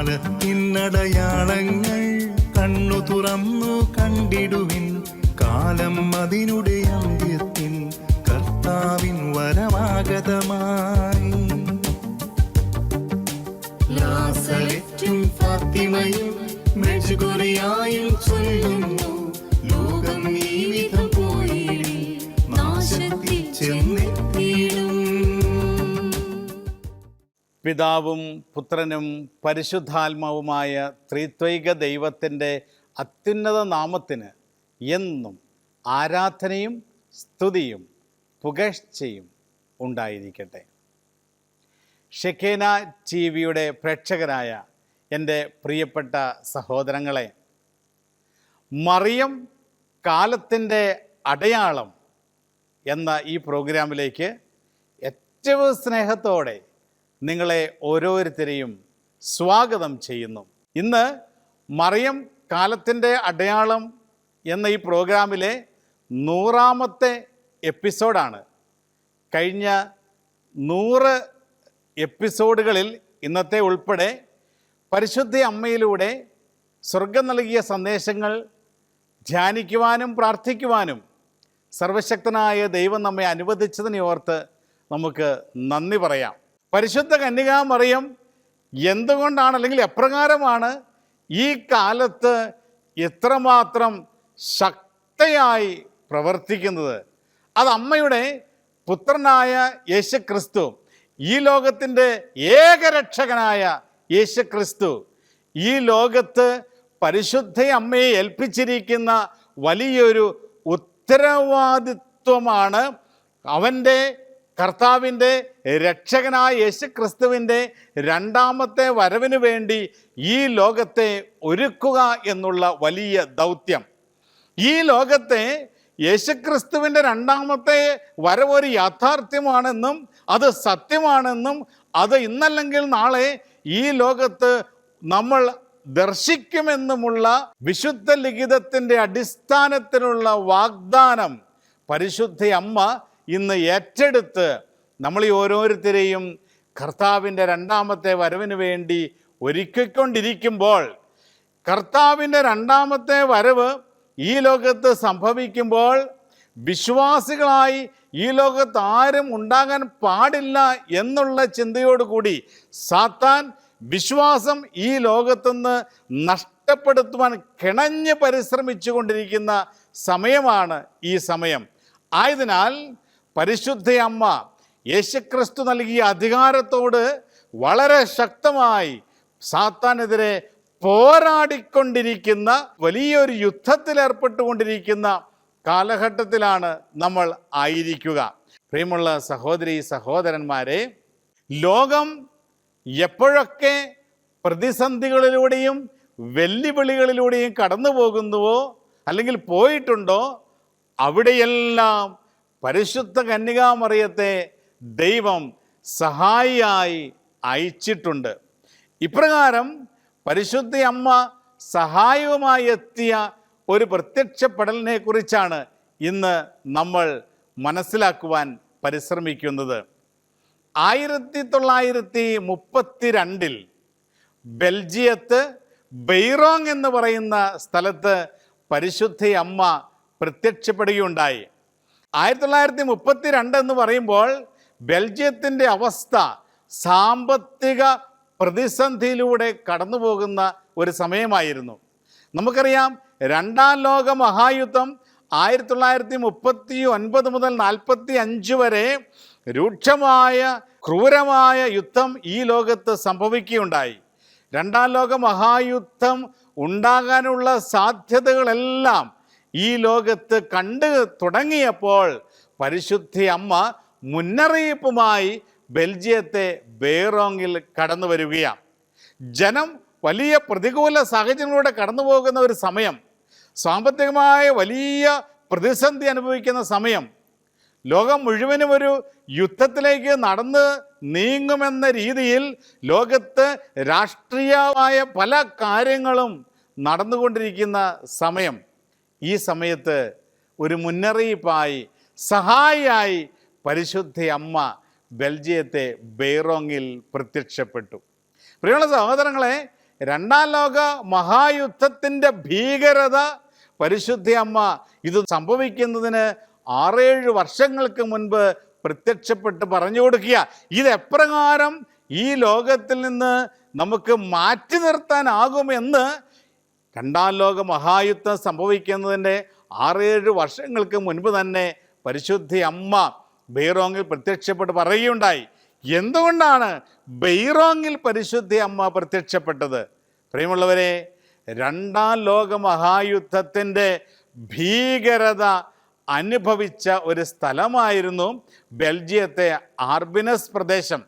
കാലത്തിനടയാളങ്ങൾ കണ്ണു തുറന്നു കണ്ടിടുവിൻ. കാലം അതിനുടെ അന്ത്യത്തിൻ കർത്താവിൻ വരമാഗതമായി. നാസറെത്തും ഫാത്തിമയും മെഴുകുറിയായും ചൊല്ലുന്നു, ലോകം ഈ വിധം പോയി നാശത്തിൽ ചെന്നെത്തിയിടും. പിതാവും പുത്രനും പരിശുദ്ധാത്മാവുമായ ത്രിത്വൈക ദൈവത്തിൻ്റെ അത്യുന്നത നാമത്തിന് എന്നും ആരാധനയും സ്തുതിയും പുകഴ്ചയും ഉണ്ടായിരിക്കട്ടെ. ഷെക്കേന ടി വിയുടെ പ്രേക്ഷകരായ എൻ്റെ പ്രിയപ്പെട്ട സഹോദരങ്ങളെ, മറിയം കാലത്തിൻ്റെ അടയാളം എന്ന ഈ പ്രോഗ്രാമിലേക്ക് ഏറ്റവും സ്നേഹത്തോടെ നിങ്ങളെ ഓരോരുത്തരെയും സ്വാഗതം ചെയ്യുന്നു. ഇന്ന് മറിയം കാലത്തിൻ്റെ അടയാളം എന്ന ഈ പ്രോഗ്രാമിലെ 100ാമത്തെ എപ്പിസോഡാണ്. കഴിഞ്ഞ 100 എപ്പിസോഡുകളിൽ ഇന്നത്തെ ഉൾപ്പെടെ പരിശുദ്ധ അമ്മയിലൂടെ സ്വർഗം നൽകിയ സന്ദേശങ്ങൾ ധ്യാനിക്കുവാനും പ്രാർത്ഥിക്കുവാനും സർവശക്തനായ ദൈവം നമ്മെ അനുവദിച്ചതിനെ ഓർത്ത് നമുക്ക് നന്ദി പറയാം. പരിശുദ്ധ കന്യകാമറിയം എന്തുകൊണ്ടാണ്, അല്ലെങ്കിൽ എപ്രകാരമാണ് ഈ കാലത്ത് എത്രമാത്രം ശക്തയായി പ്രവർത്തിക്കുന്നത്? അത് അമ്മയുടെ പുത്രനായ യേശുക്രിസ്തു, ഈ ലോകത്തിൻ്റെ ഏകരക്ഷകനായ യേശുക്രിസ്തു, ഈ ലോകത്ത് പരിശുദ്ധ അമ്മയെ ഏൽപ്പിച്ചിരിക്കുന്ന വലിയൊരു ഉത്തരവാദിത്വമാണ്. അവൻ്റെ കർത്താവിൻ്റെ രക്ഷകനായ യേശുക്രിസ്തുവിൻ്റെ 2ാമത്തെ വരവിന് വേണ്ടി ഈ ലോകത്തെ ഒരുക്കുക എന്നുള്ള വലിയ ദൗത്യം. ഈ ലോകത്തെ യേശുക്രിസ്തുവിൻ്റെ 2ാമത്തെ വരവ് ഒരു യാഥാർത്ഥ്യമാണെന്നും അത് സത്യമാണെന്നും അത് ഇന്നല്ലെങ്കിൽ നാളെ ഈ ലോകത്ത് നമ്മൾ ദർശിക്കുമെന്നുമുള്ള വിശുദ്ധ ലിഖിതത്തിൻ്റെ അടിസ്ഥാനത്തിലുള്ള വാഗ്ദാനം പരിശുദ്ധ അമ്മ ഇന്ന് ഏറ്റെടുത്ത് നമ്മളീ ഓരോരുത്തരെയും കർത്താവിൻ്റെ 2ാമത്തെ വരവിന് വേണ്ടി ഒരുക്കിക്കൊണ്ടിരിക്കുമ്പോൾ, കർത്താവിൻ്റെ 2ാമത്തെ വരവ് ഈ ലോകത്ത് സംഭവിക്കുമ്പോൾ വിശ്വാസികളായി ഈ ലോകത്ത് ആരും ഉണ്ടാകാൻ പാടില്ല എന്നുള്ള ചിന്തയോടുകൂടി സാത്താൻ വിശ്വാസം ഈ ലോകത്തുനിന്ന് നഷ്ടപ്പെടുത്തുവാൻ കിണഞ്ഞ് പരിശ്രമിച്ചു കൊണ്ടിരിക്കുന്ന സമയമാണ് ഈ സമയം. ആയതിനാൽ പരിശുദ്ധ അമ്മ യേശുക്രിസ്തു നൽകിയ അധികാരത്തോട് വളരെ ശക്തമായി സാത്താനെതിരെ പോരാടിക്കൊണ്ടിരിക്കുന്ന വലിയൊരു യുദ്ധത്തിലേർപ്പെട്ടുകൊണ്ടിരിക്കുന്ന കാലഘട്ടത്തിലാണ് നമ്മൾ ആയിരിക്കുക. പ്രിയമുള്ള സഹോദരി സഹോദരന്മാരെ, ലോകം എപ്പോഴൊക്കെ പ്രതിസന്ധികളിലൂടെയും വെല്ലുവിളികളിലൂടെയും കടന്നു പോകുന്നുവോ അല്ലെങ്കിൽ പോയിട്ടുണ്ടോ, അവിടെയെല്ലാം പരിശുദ്ധ കന്യകാമറിയത്തെ ദൈവം സഹായിയായി അയച്ചിട്ടുണ്ട്. ഇപ്രകാരം പരിശുദ്ധ അമ്മ സഹായവുമായി എത്തിയ ഒരു പ്രത്യക്ഷപ്പെടലിനെ കുറിച്ചാണ് ഇന്ന് നമ്മൾ മനസ്സിലാക്കുവാൻ പരിശ്രമിക്കുന്നത്. 1932 ബെൽജിയത്ത് ബെയ്റോങ് എന്ന് പറയുന്ന സ്ഥലത്ത് പരിശുദ്ധ അമ്മ പ്രത്യക്ഷപ്പെടുകയുണ്ടായി. 1932 എന്ന് പറയുമ്പോൾ ബെൽജിയത്തിൻ്റെ അവസ്ഥ സാമ്പത്തിക പ്രതിസന്ധിയിലൂടെ കടന്നു പോകുന്ന ഒരു സമയമായിരുന്നു. നമുക്കറിയാം, 2ാം ലോക മഹായുദ്ധം 1939 മുതൽ 45 വരെ രൂക്ഷമായ ക്രൂരമായ യുദ്ധം ഈ ലോകത്ത് സംഭവിക്കുകയുണ്ടായി. 2ാം ലോക മഹായുദ്ധം ഉണ്ടാകാനുള്ള സാധ്യതകളെല്ലാം ഈ ലോകത്ത് കണ്ടു തുടങ്ങിയപ്പോൾ പരിശുദ്ധ അമ്മ മുന്നറിയിപ്പുമായി ബെൽജിയത്തെ ബെയ്റോങ്ങിൽ കടന്നു വരികയാണ്. ജനം വലിയ പ്രതികൂല സാഹചര്യങ്ങളിലൂടെ കടന്നു പോകുന്ന ഒരു സമയം, സാമ്പത്തികമായ വലിയ പ്രതിസന്ധി അനുഭവിക്കുന്ന സമയം, ലോകം മുഴുവനും ഒരു യുദ്ധത്തിലേക്ക് നടന്ന് നീങ്ങുമെന്ന രീതിയിൽ ലോകത്ത് രാഷ്ട്രീയമായ പല കാര്യങ്ങളും നടന്നുകൊണ്ടിരിക്കുന്ന സമയം. ഈ സമയത്ത് ഒരു മുന്നറിയിപ്പായി, സഹായിയായി പരിശുദ്ധ അമ്മ ബെൽജിയത്തെ ബെയ്റോങ്ങിൽ പ്രത്യക്ഷപ്പെട്ടു. പ്രിയമുള്ള സഹോദരങ്ങളെ, രണ്ടാം ലോക മഹായുദ്ധത്തിൻ്റെ ഭീകരത പരിശുദ്ധ അമ്മ ഇത് സംഭവിക്കുന്നതിന് 6-7 വർഷങ്ങൾക്ക് മുൻപ് പ്രത്യക്ഷപ്പെട്ട് പറഞ്ഞു കൊടുക്കുക. ഇത് എപ്രകാരം ഈ ലോകത്തിൽ നിന്ന് നമുക്ക് മാറ്റി നിർത്താനാകുമെന്ന് രണ്ടാം ലോക മഹായുദ്ധം സംഭവിക്കുന്നതിൻ്റെ 6-7 വർഷങ്ങൾക്ക് മുൻപ് തന്നെ പരിശുദ്ധ അമ്മ ബെയ്റോങ്ങിൽ പ്രത്യക്ഷപ്പെട്ട് പറയുകയുണ്ടായി. എന്തുകൊണ്ടാണ് ബെയ്റോങ്ങിൽ പരിശുദ്ധ അമ്മ പ്രത്യക്ഷപ്പെട്ടത്? പ്രിയമുള്ളവരെ, രണ്ടാം ലോക മഹായുദ്ധത്തിൻ്റെ ഭീകരത അനുഭവിച്ച ഒരു സ്ഥലമായിരുന്നു ബെൽജിയത്തെ ആർബിനസ് പ്രദേശം.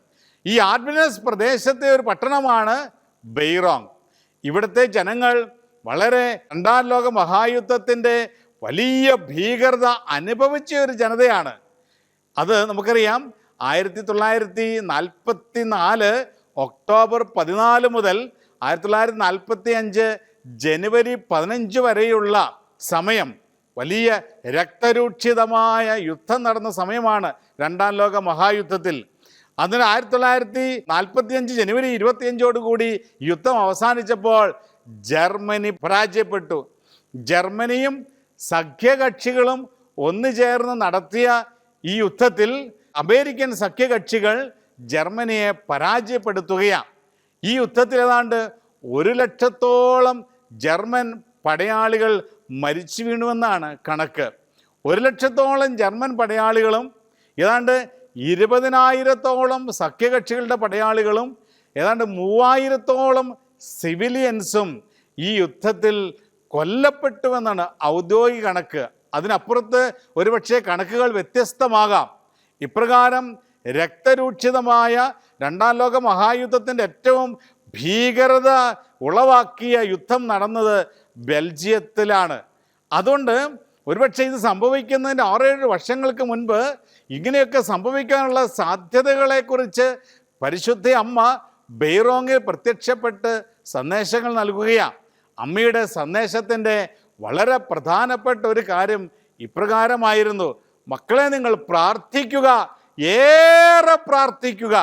ഈ ആർബിനസ് പ്രദേശത്തെ ഒരു പട്ടണമാണ് ബെയ്റോങ്. ഇവിടുത്തെ ജനങ്ങൾ വളരെ രണ്ടാം ലോക മഹായുദ്ധത്തിൻ്റെ വലിയ ഭീകരത അനുഭവിച്ച ഒരു ജനതയാണ്. അത് നമുക്കറിയാം, 1944 ഒക്ടോബർ 14 മുതൽ 1945 ജനുവരി 15 വരെയുള്ള സമയം വലിയ രക്തരൂക്ഷിതമായ യുദ്ധം നടന്ന സമയമാണ് രണ്ടാം ലോക മഹായുദ്ധത്തിൽ. അതിന് 1945 ജനുവരി 25 യുദ്ധം അവസാനിച്ചപ്പോൾ ജർമ്മനി പരാജയപ്പെട്ടു. ജർമ്മനിയും സഖ്യകക്ഷികളും ഒന്നുചേർന്ന് നടത്തിയ ഈ യുദ്ധത്തിൽ അമേരിക്കൻ സഖ്യകക്ഷികൾ ജർമ്മനിയെ പരാജയപ്പെടുത്തുകയാണ്. ഈ യുദ്ധത്തിൽ ഏതാണ്ട് 100,000-ഓളം ജർമ്മൻ പടയാളികൾ മരിച്ചു വീണുവെന്നാണ് കണക്ക്. 100,000-ഓളം ജർമ്മൻ പടയാളികളും ഏതാണ്ട് 20,000-ഓളം സഖ്യകക്ഷികളുടെ പടയാളികളും ഏതാണ്ട് 3,000-ഓളം സിവിലിയൻസും ഈ യുദ്ധത്തിൽ കൊല്ലപ്പെട്ടുവെന്നാണ് ഔദ്യോഗിക കണക്ക്. അതിനപ്പുറത്ത് ഒരുപക്ഷെ കണക്കുകൾ വ്യത്യസ്തമാകാം. ഇപ്രകാരം രക്തരൂക്ഷിതമായ രണ്ടാം ലോക മഹായുദ്ധത്തിൻ്റെ ഏറ്റവും ഭീകരത ഉളവാക്കിയ യുദ്ധം നടന്നത് ബെൽജിയത്തിലാണ്. അതുകൊണ്ട് ഒരുപക്ഷെ ഇത് സംഭവിക്കുന്നതിൻ്റെ 6-7 വർഷങ്ങൾക്ക് മുൻപ് ഇങ്ങനെയൊക്കെ സംഭവിക്കാനുള്ള സാധ്യതകളെക്കുറിച്ച് പരിശുദ്ധ അമ്മ ബെയ്റോങ്ങിൽ പ്രത്യക്ഷപ്പെട്ട് സന്ദേശങ്ങൾ നൽകുകയാണ്. അമ്മയുടെ സന്ദേശത്തിൻ്റെ വളരെ പ്രധാനപ്പെട്ട ഒരു കാര്യം ഇപ്രകാരമായിരുന്നു: മക്കളെ, നിങ്ങൾ പ്രാർത്ഥിക്കുക, ഏറെ പ്രാർത്ഥിക്കുക,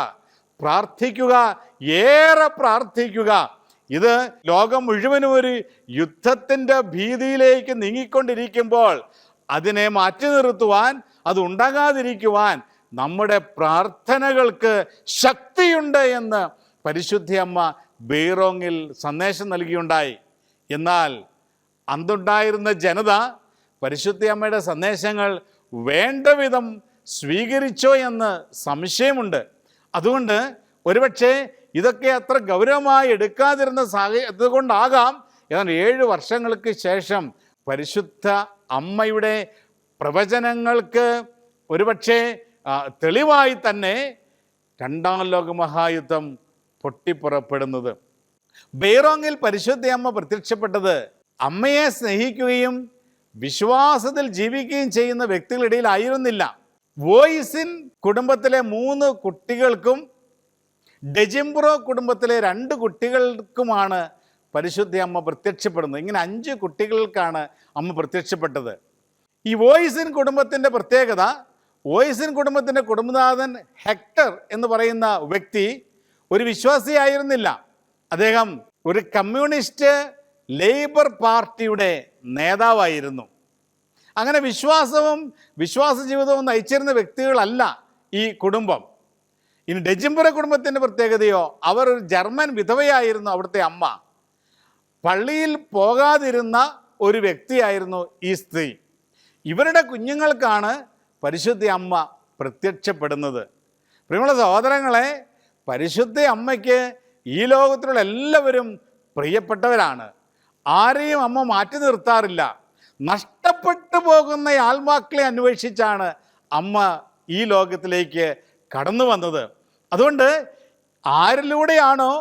പ്രാർത്ഥിക്കുക, ഏറെ പ്രാർത്ഥിക്കുക. ഇത് ലോകം മുഴുവനും ഒരു യുദ്ധത്തിൻ്റെ ഭീതിയിലേക്ക് നീങ്ങിക്കൊണ്ടിരിക്കുമ്പോൾ അതിനെ മാറ്റി നിർത്തുവാൻ, അത് ഉണ്ടാകാതിരിക്കുവാൻ നമ്മുടെ പ്രാർത്ഥനകൾക്ക് ശക്തിയുണ്ട് എന്ന് പരിശുദ്ധ അമ്മ ബെയ്റോങ്ങിൽ സന്ദേശം നൽകിയുണ്ടായി. എന്നാൽ അന്നുണ്ടായിരുന്ന ജനത പരിശുദ്ധ അമ്മയുടെ സന്ദേശങ്ങൾ വേണ്ട വിധം സ്വീകരിച്ചോ എന്ന് സംശയമുണ്ട്. അതുകൊണ്ട് ഒരുപക്ഷെ ഇതൊക്കെ അത്ര ഗൗരവമായി എടുക്കാതിരുന്ന അതുകൊണ്ടാകാം ഏതാണ്ട് 7 വർഷങ്ങൾക്ക് ശേഷം പരിശുദ്ധ അമ്മയുടെ പ്രവചനങ്ങൾക്ക് ഒരുപക്ഷെ തെളിവായി തന്നെ രണ്ടാം ലോക മഹായുദ്ധം പൊട്ടിപ്പുറപ്പെടുന്നത്. ബെയ്റോങ്ങിൽ പരിശുദ്ധ അമ്മ പ്രത്യക്ഷപ്പെട്ടത് അമ്മയെ സ്നേഹിക്കുകയും വിശ്വാസത്തിൽ ജീവിക്കുകയും ചെയ്യുന്ന വ്യക്തികളുടെ ആയിരുന്നില്ല. വോയിസിൻ കുടുംബത്തിലെ 3 കുട്ടികൾക്കും ഡെജിംബ്രോ കുടുംബത്തിലെ 2 കുട്ടികൾക്കുമാണ് പരിശുദ്ധ അമ്മ പ്രത്യക്ഷപ്പെടുന്നത്. ഇങ്ങനെ 5 കുട്ടികൾക്കാണ് അമ്മ പ്രത്യക്ഷപ്പെട്ടത്. ഈ വോയിസിൻ കുടുംബത്തിൻ്റെ പ്രത്യേകത, വോയിസിൻ കുടുംബത്തിൻ്റെ കുടുംബനാഥൻ ഹെക്ടർ എന്ന് പറയുന്ന വ്യക്തി ഒരു വിശ്വാസിയായിരുന്നില്ല. അദ്ദേഹം ഒരു കമ്മ്യൂണിസ്റ്റ് ലേബർ പാർട്ടിയുടെ നേതാവായിരുന്നു. അങ്ങനെ വിശ്വാസവും വിശ്വാസ ജീവിതവും നയിച്ചിരുന്ന വ്യക്തികളല്ല ഈ കുടുംബം. ഇനി ഡെജിംബ്രോ കുടുംബത്തിൻ്റെ പ്രത്യേകതയോ, അവർ ഒരു ജർമ്മൻ വിധവയായിരുന്നു അവിടുത്തെ അമ്മ. പള്ളിയിൽ പോകാതിരുന്ന ഒരു വ്യക്തിയായിരുന്നു ഈ സ്ത്രീ. ഇവരുടെ കുഞ്ഞുങ്ങൾക്കാണ് പരിശുദ്ധ അമ്മ പ്രത്യക്ഷപ്പെടുന്നത്. പ്രിയമുള്ള സഹോദരങ്ങളെ, പരിശുദ്ധ അമ്മയ്ക്ക് ഈ ലോകത്തിലുള്ള എല്ലാവരും പ്രിയപ്പെട്ടവരാണ്. ആരെയും അമ്മ മാറ്റി നിർത്താറില്ല. നഷ്ടപ്പെട്ടു പോകുന്ന ആത്മാക്കളെ അന്വേഷിച്ചാണ് അമ്മ ഈ ലോകത്തിലേക്ക് കടന്നു വന്നത്. അതുകൊണ്ട് ആരിലൂടെയാണോ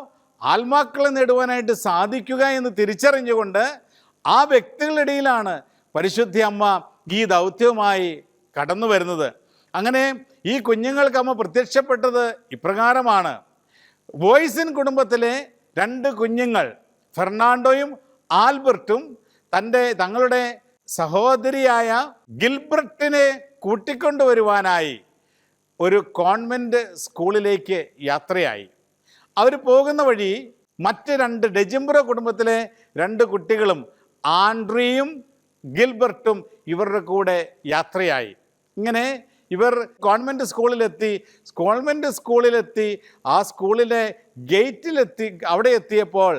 ആത്മാക്കളെ നേടുവാനായിട്ട് സാധിക്കുക എന്ന് തിരിച്ചറിഞ്ഞുകൊണ്ട് ആ വ്യക്തികളുടെ ഇടയിലാണ് പരിശുദ്ധ അമ്മ ഈ ദൗത്യവുമായി കടന്നു വരുന്നത്. അങ്ങനെ ഈ കുഞ്ഞുങ്ങൾക്ക് അമ്മ പ്രത്യക്ഷപ്പെട്ടത് ഇപ്രകാരമാണ്. വോയിസിൻ കുടുംബത്തിലെ 2 കുഞ്ഞുങ്ങൾ ഫെർണാണ്ടോയും ആൽബർട്ടും തങ്ങളുടെ സഹോദരിയായ ഗിൽബർട്ടിനെ കൂട്ടിക്കൊണ്ടുവരുവാനായി ഒരു കോൺവെൻറ്റ് സ്കൂളിലേക്ക് യാത്രയായി. അവർ പോകുന്ന വഴി മറ്റ് 2 ഡെജിംബ്രോ കുടുംബത്തിലെ 2 കുട്ടികളും ആൻഡ്രിയും ഗിൽബർട്ടും ഇവരുടെ കൂടെ യാത്രയായി. ഇങ്ങനെ ഇവർ ഗവൺമെൻറ് സ്കൂളിലെത്തി ആ സ്കൂളിലെ ഗേറ്റിലെത്തി. അവിടെ എത്തിയപ്പോൾ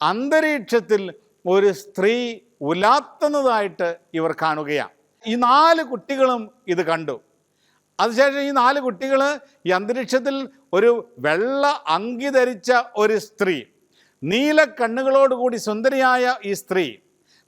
അന്തരീക്ഷത്തിൽ ഒരു സ്ത്രീ ഉലാത്തുന്നതായിട്ട് ഇവർ കാണുകയാണ്. ഈ 4 കുട്ടികളും ഇത് കണ്ടു. അതിനുശേഷം ഈ 4 കുട്ടികൾ ഈ അന്തരീക്ഷത്തിൽ ഒരു വെള്ള അങ്കി ധരിച്ച ഒരു സ്ത്രീ, നീല കണ്ണുകളോടുകൂടി സുന്ദരിയായ ഈ സ്ത്രീ,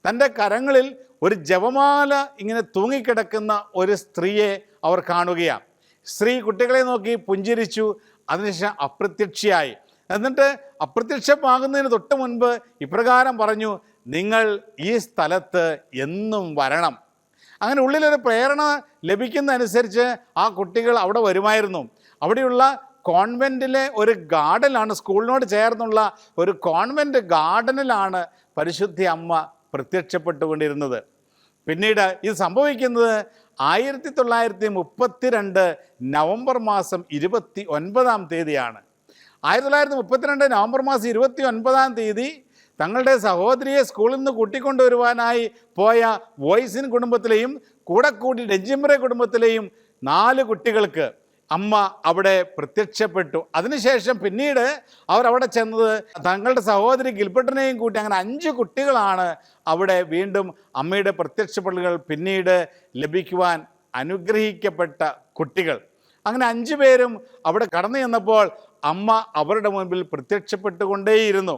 തൻ്റെ കരങ്ങളിൽ ഒരു ജപമാല ഇങ്ങനെ തൂങ്ങിക്കിടക്കുന്ന ഒരു സ്ത്രീയെ അവർ കാണുകയാണ്. സ്ത്രീ കുട്ടികളെ നോക്കി പുഞ്ചിരിച്ചു. അതിനുശേഷം അപ്രത്യക്ഷയായി. എന്നിട്ട് അപ്രത്യക്ഷമാകുന്നതിന് തൊട്ട് മുൻപ് ഇപ്രകാരം പറഞ്ഞു, നിങ്ങൾ ഈ സ്ഥലത്ത് എന്നും വരണം. അങ്ങനെ ഉള്ളിലൊരു പ്രേരണ ലഭിക്കുന്നതനുസരിച്ച് ആ കുട്ടികൾ അവിടെ വരുമായിരുന്നു. അവിടെയുള്ള കോൺവെൻറ്റിലെ ഒരു ഗാർഡനിലാണ്, സ്കൂളിനോട് ചേർന്നുള്ള ഒരു കോൺവെൻറ്റ് ഗാർഡനിലാണ് പരിശുദ്ധ അമ്മ പ്രത്യക്ഷപ്പെട്ടുകൊണ്ടിരുന്നത്. പിന്നീട് ഇത് സംഭവിക്കുന്നത് 1932 നവംബർ മാസം 29-ാം തീയതിയാണ്. 1932 നവംബർ മാസം 29-ാം തീയതി തങ്ങളുടെ സഹോദരിയെ സ്കൂളിൽ നിന്ന് കൂട്ടിക്കൊണ്ടുവരുവാനായി പോയ വോയ്സിൻ കുടുംബത്തിലെയും കൂടി ഡെജിംബ്രോ കുടുംബത്തിലെയും 4 കുട്ടികൾക്ക് അമ്മ അവിടെ പ്രത്യക്ഷപ്പെട്ടു. അതിനുശേഷം പിന്നീട് അവർ അവിടെ ചെന്നത് തങ്ങളുടെ സഹോദരി ഗിൽബർട്ടിനെയും കൂട്ടി, അങ്ങനെ 5 കുട്ടികളാണ് അവിടെ വീണ്ടും അമ്മയുടെ പ്രത്യക്ഷപ്പെടലുകൾ പിന്നീട് ലഭിക്കുവാൻ അനുഗ്രഹിക്കപ്പെട്ട കുട്ടികൾ. അങ്ങനെ 5 പേരും അവിടെ കടന്നു ചെന്നപ്പോൾ അമ്മ അവരുടെ മുൻപിൽ പ്രത്യക്ഷപ്പെട്ടുകൊണ്ടേയിരുന്നു.